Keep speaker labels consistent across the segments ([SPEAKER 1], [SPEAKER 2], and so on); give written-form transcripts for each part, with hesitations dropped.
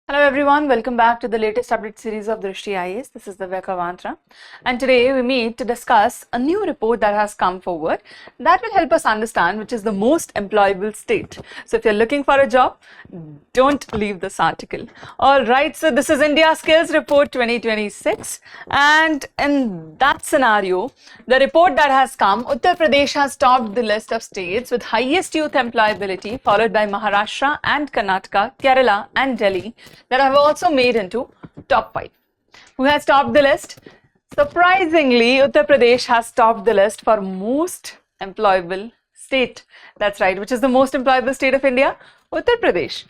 [SPEAKER 1] Hello everyone, welcome back to the latest update series of Drishti IAS. This is Divya Mantra, and today we meet to discuss a new report that has come forward that will help us understand which is the most employable state. So if you're looking for a job, don't leave this article. Alright, so this is India Skills Report 2026, and in that scenario, the report that has come, Uttar Pradesh has topped the list of states with highest youth employability, followed by Maharashtra and Karnataka, Kerala and Delhi, that have also made into top 5. Who has topped the list? Surprisingly, Uttar Pradesh has topped the list for most employable state. That's right. Which is the most employable state of India? Uttar Pradesh.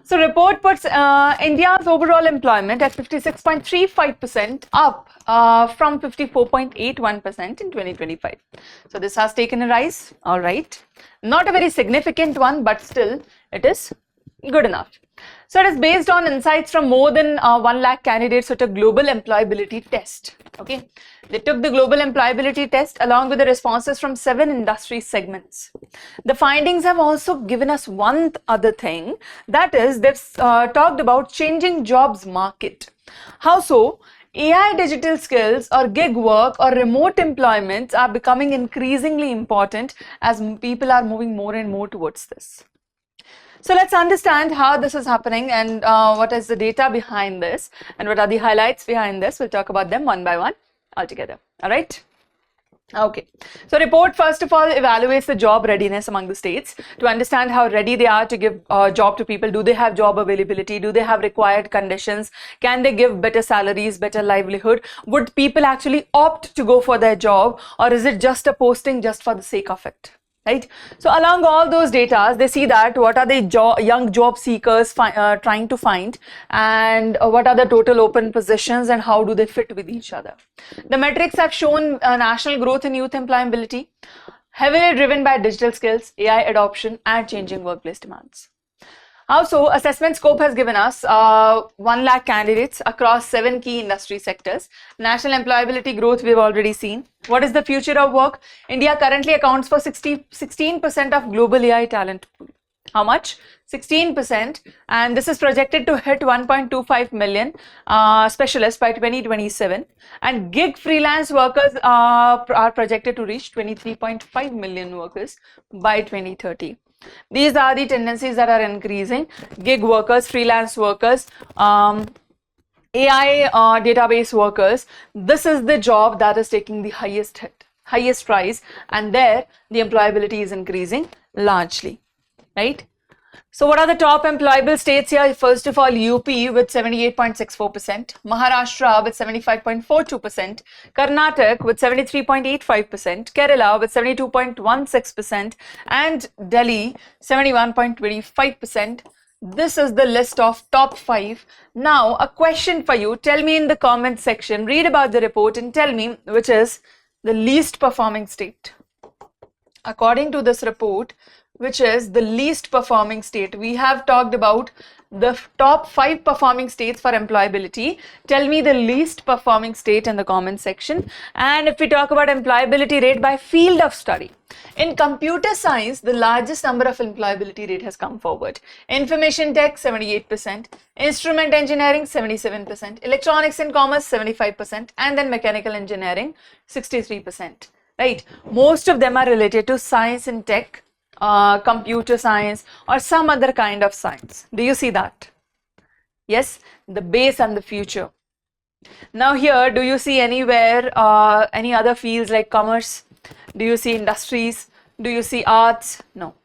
[SPEAKER 1] So report puts India's overall employment at 56.35%, up from 54.81% in 2025. So this has taken a rise. All right. Not a very significant one, but still it is good enough. So it is based on insights from more than 1 lakh candidates who took global employability test. Okay, they took the global employability test along with the responses from 7 industry segments. The findings have also given us one other thing, that is they've talked about changing jobs market. How so? AI digital skills or gig work or remote employments are becoming increasingly important as people are moving more and more towards this. So let's understand how this is happening and what is the data behind this and what are the highlights behind this. We'll talk about them one by one altogether. All right. Okay. So report first of all evaluates the job readiness among the states to understand how ready they are to give job to people. Do they have job availability? Do they have required conditions? Can they give better salaries, better livelihood? Would people actually opt to go for their job, or is it just a posting just for the sake of it? Right. So along all those data, they see that what are the young job seekers trying to find, and what are the total open positions and how do they fit with each other. The metrics have shown national growth in youth employability, heavily driven by digital skills, AI adoption and changing workplace demands. Also, assessment scope has given us 1 lakh candidates across 7 key industry sectors. National employability growth we've already seen. What is the future of work? India currently accounts for 16% of global AI talent pool. How much? 16%, and this is projected to hit 1.25 million specialists by 2027, and gig freelance workers are projected to reach 23.5 million workers by 2030. These are the tendencies that are increasing. Gig workers, freelance workers, AI database workers. This is the job that is taking the highest hit, highest price, and there the employability is increasing largely, right? So what are the top employable states here? First of all, UP with 78.64%, Maharashtra with 75.42%, Karnataka with 73.85%, Kerala with 72.16%, and Delhi 71.25%. This is the list of top 5. Now, a question for you. Tell me in the comment section, read about the report and tell me which is the least performing state. According to this report, which is the least performing state? We have talked about the top 5 performing states for employability. Tell me the least performing state in the comment section. And if we talk about employability rate by field of study, in computer science, the largest number of employability rate has come forward. Information tech 78%, instrument engineering 77%, electronics and commerce 75%, and then mechanical engineering 63%. Right? Most of them are related to science and tech, computer science or some other kind of science. Do you see that? Yes, the base and the future. Now here, do you see anywhere any other fields like commerce? Do you see industries? Do you see arts? No.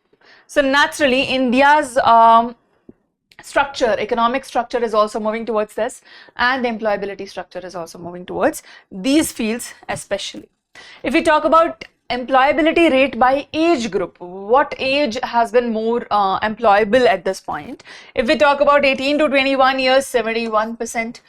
[SPEAKER 1] So naturally, India's structure, economic structure is also moving towards this, and the employability structure is also moving towards these fields especially. If we talk about employability rate by age group, what age has been more employable at this point? If we talk about 18 to 21 years, 71%,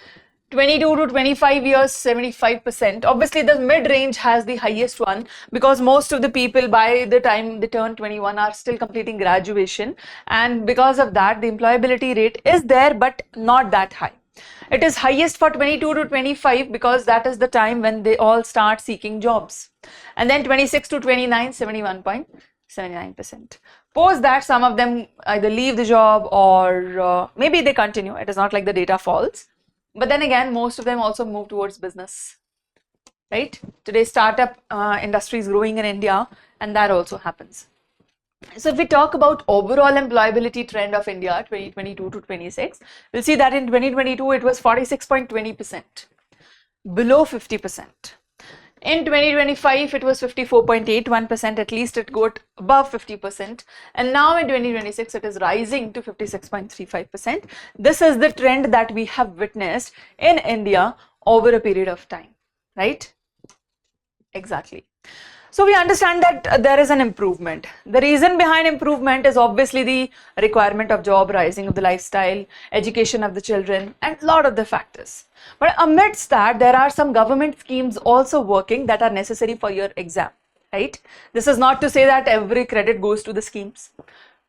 [SPEAKER 1] 22 to 25 years, 75%. Obviously, the mid-range has the highest one because most of the people by the time they turn 21 are still completing graduation, and because of that, the employability rate is there but not that high. It is highest for 22 to 25 because that is the time when they all start seeking jobs. And then 26 to 29, 71.79%. Post that, some of them either leave the job or maybe they continue. It is not like the data falls. But then again, most of them also move towards business, right? Today, startup industry is growing in India, and that also happens. So if we talk about overall employability trend of India 2022 to 26, we'll see that in 2022 it was 46.20%, below 50%. In 2025 it was 54.81%, at least it got above 50%, and now in 2026 it is rising to 56.35%. This is the trend that we have witnessed in India over a period of time, right? Exactly. So we understand that there is an improvement. The reason behind improvement is obviously the requirement of job, rising of the lifestyle, education of the children, and a lot of the factors. But amidst that, there are some government schemes also working that are necessary for your exam, right? This is not to say that every credit goes to the schemes.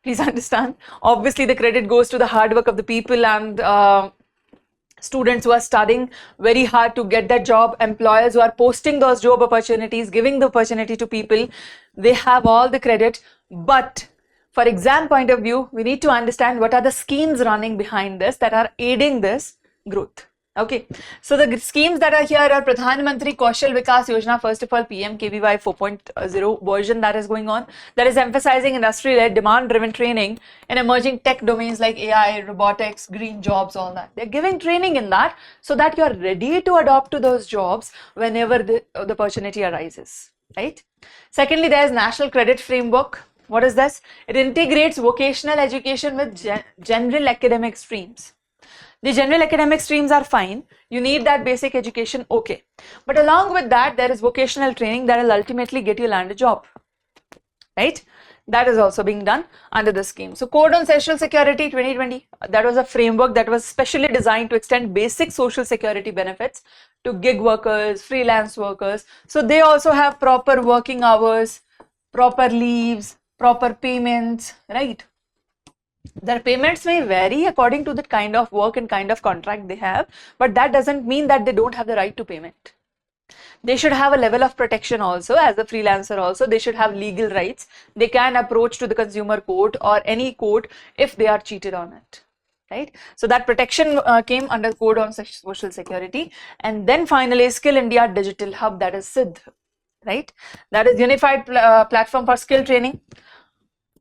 [SPEAKER 1] Please understand. Obviously, the credit goes to the hard work of the people and students who are studying very hard to get that job, employers who are posting those job opportunities, giving the opportunity to people, they have all the credit. But for exam point of view, we need to understand what are the schemes running behind this that are aiding this growth. Okay, so the schemes that are here are Pradhan Mantri Kaushal Vikas Yojana, first of all, PMKVY 4.0 version that is going on, that is emphasizing industry-led, demand-driven training in emerging tech domains like AI, robotics, green jobs, all that. They're giving training in that so that you are ready to adopt to those jobs whenever the opportunity arises, right? Secondly, there is National Credit Framework. What is this? It integrates vocational education with general academic streams. The general academic streams are fine. You need that basic education, okay. But along with that, there is vocational training that will ultimately get you land a job, right? That is also being done under the scheme. So Code on Social Security 2020, that was a framework that was specially designed to extend basic social security benefits to gig workers, freelance workers. So they also have proper working hours, proper leaves, proper payments, right? Their payments may vary according to the kind of work and kind of contract they have, but that doesn't mean that they don't have the right to payment. They should have a level of protection also. As a freelancer also, they should have legal rights. They can approach to the consumer court or any court if they are cheated on it, right? So that protection came under Code on Social Security. And then finally, Skill India Digital Hub, that is SIDH, right? That is Unified Platform for Skill Training.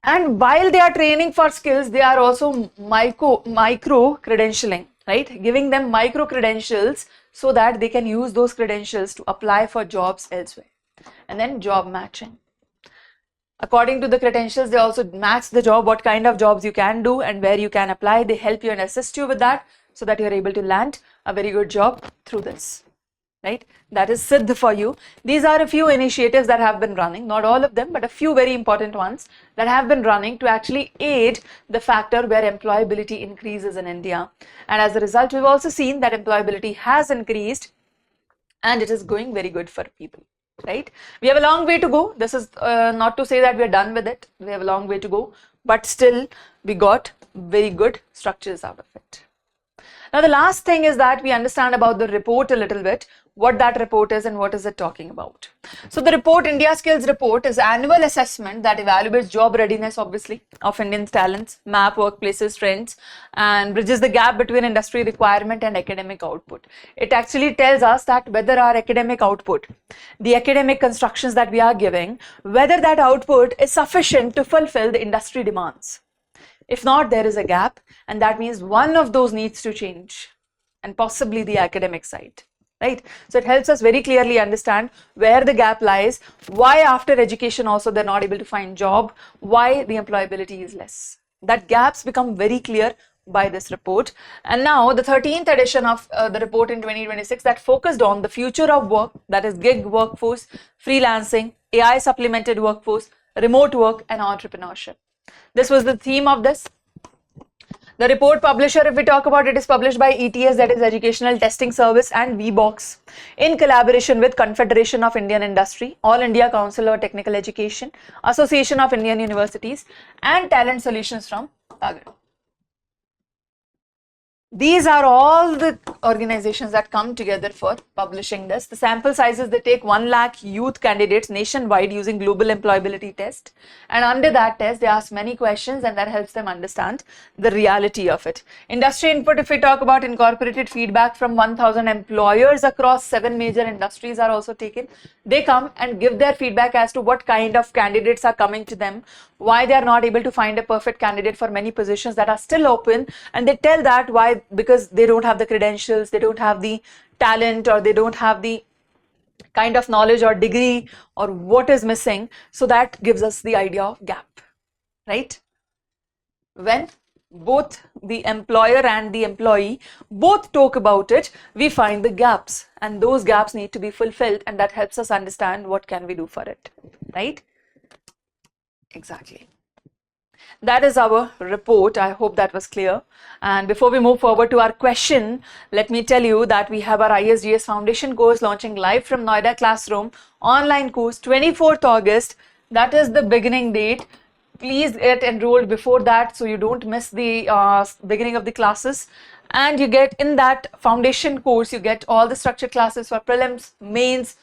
[SPEAKER 1] And while they are training for skills, they are also micro credentialing, right? Giving them micro credentials so that they can use those credentials to apply for jobs elsewhere. And then job matching. According to the credentials, they also match the job, what kind of jobs you can do and where you can apply. They help you and assist you with that so that you are able to land a very good job through this. Right? That is SIDH for you. These are a few initiatives that have been running, not all of them, but a few very important ones that have been running to actually aid the factor where employability increases in India. And as a result, we've also seen that employability has increased and it is going very good for people, right? We have a long way to go. This is not to say that we're done with it. We have a long way to go, but still we got very good structures out of it. Now, the last thing is that we understand about the report a little bit, what that report is and what is it talking about. So the report, India Skills Report, is annual assessment that evaluates job readiness, obviously, of Indian talents, map workplaces trends, and bridges the gap between industry requirement and academic output. It actually tells us that whether our academic output, the academic constructions that we are giving, whether that output is sufficient to fulfill the industry demands. If not, there is a gap, and that means one of those needs to change, and possibly the academic side, right? So it helps us very clearly understand where the gap lies, why after education also they're not able to find job, why the employability is less. That gaps become very clear by this report. And now the 13th edition of the report in 2026 that focused on the future of work, that is gig workforce, freelancing, AI supplemented workforce, remote work, and entrepreneurship. This was the theme of this. The report publisher, if we talk about it, is published by ETS, that is Educational Testing Service, and VBox in collaboration with Confederation of Indian Industry, All India Council of Technical Education, Association of Indian Universities, and Talent Solutions from Pagar. These are all the organizations that come together for publishing this. The sample sizes, they take 1 lakh youth candidates nationwide using global employability test. And under that test, they ask many questions and that helps them understand the reality of it. Industry input, if we talk about incorporated feedback from 1,000 employers across 7 major industries are also taken. They come and give their feedback as to what kind of candidates are coming to them, why they are not able to find a perfect candidate for many positions that are still open, and they tell that why, because they don't have the credentials, they don't have the talent, or they don't have the kind of knowledge or degree, or what is missing. So that gives us the idea of gap, right? When both the employer and the employee both talk about it, we find the gaps, and those gaps need to be fulfilled, and that helps us understand what can we do for it, right? Exactly. That is our report. I hope that was clear. And before we move forward to our question, let me tell you that we have our ISGS Foundation course launching live from Noida Classroom, online course 24th August. That is the beginning date. Please get enrolled before that so you don't miss the beginning of the classes. And you get in that foundation course, you get all the structured classes for prelims, mains,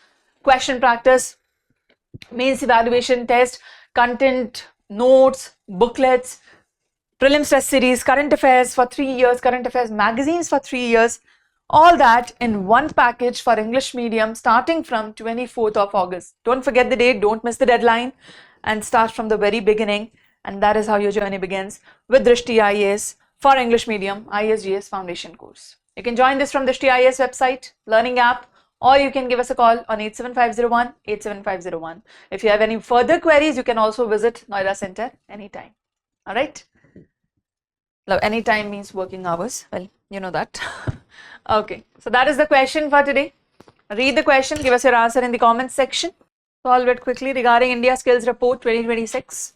[SPEAKER 1] question practice, mains evaluation test, content, notes, booklets, prelims test series, current affairs for 3 years, current affairs magazines for 3 years, all that in one package for English medium starting from 24th of August. Don't forget the date, don't miss the deadline, and start from the very beginning. And that is how your journey begins with Drishti IAS for English medium ISGS Foundation course. You can join this from Drishti IAS website, learning app, or you can give us a call on 87501 87501. If you have any further queries, you can also visit Noida Center anytime. All right. Now, anytime means working hours. Well, you know that. Okay. So that is the question for today. Read the question. Give us your answer in the comments section. Solve it quickly regarding India Skills Report 2026.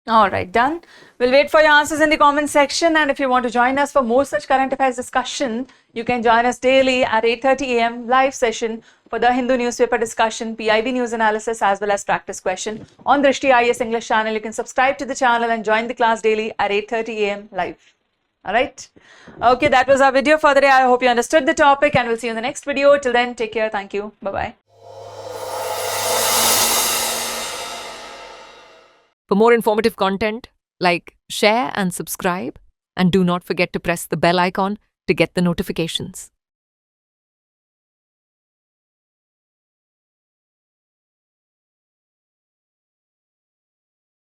[SPEAKER 1] All right, done. We'll wait for your answers in the comment section. And if you want to join us for more such current affairs discussion, you can join us daily at 8:30 a.m. live session for the Hindu newspaper discussion, PIB news analysis, as well as practice question on Drishti IAS English channel. You can subscribe to the channel and join the class daily at 8:30 a.m. live. All right. Okay, that was our video for the day. I hope you understood the topic, and we'll see you in the next video. Till then, take care. Thank you. Bye-bye.
[SPEAKER 2] For more informative content, like, share and subscribe, and do not forget to press the bell icon to get the notifications.